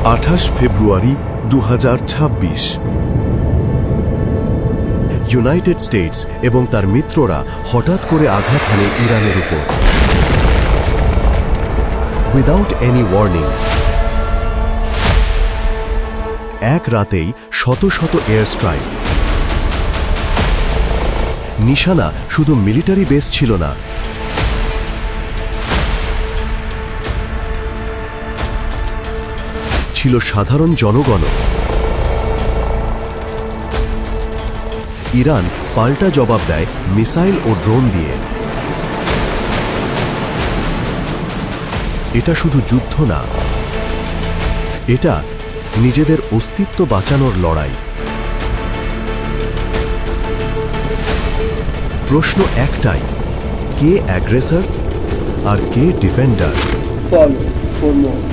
28 ফেব্রুয়ারি 2026 United states এবং তার মিত্ররা হঠাৎ করে আঘাত হানে ইরানের উপর। উইদাউট এনি ওয়ার্নিং এক রাতেই শত শত এয়ার স্ট্রাইক। নিশানা শুধু মিলিটারি বেস ছিল না, ছিল সাধারণ জনগণ। ইরান পাল্টা জবাব দেয় মিসাইল ও ড্রোন দিয়ে। এটা শুধু যুদ্ধ না, এটা নিজেদের অস্তিত্ব বাঁচানোর লড়াই। প্রশ্ন একটাই, কে অ্যাগ্রেসর আর কে ডিফেন্ডার? Follow for more.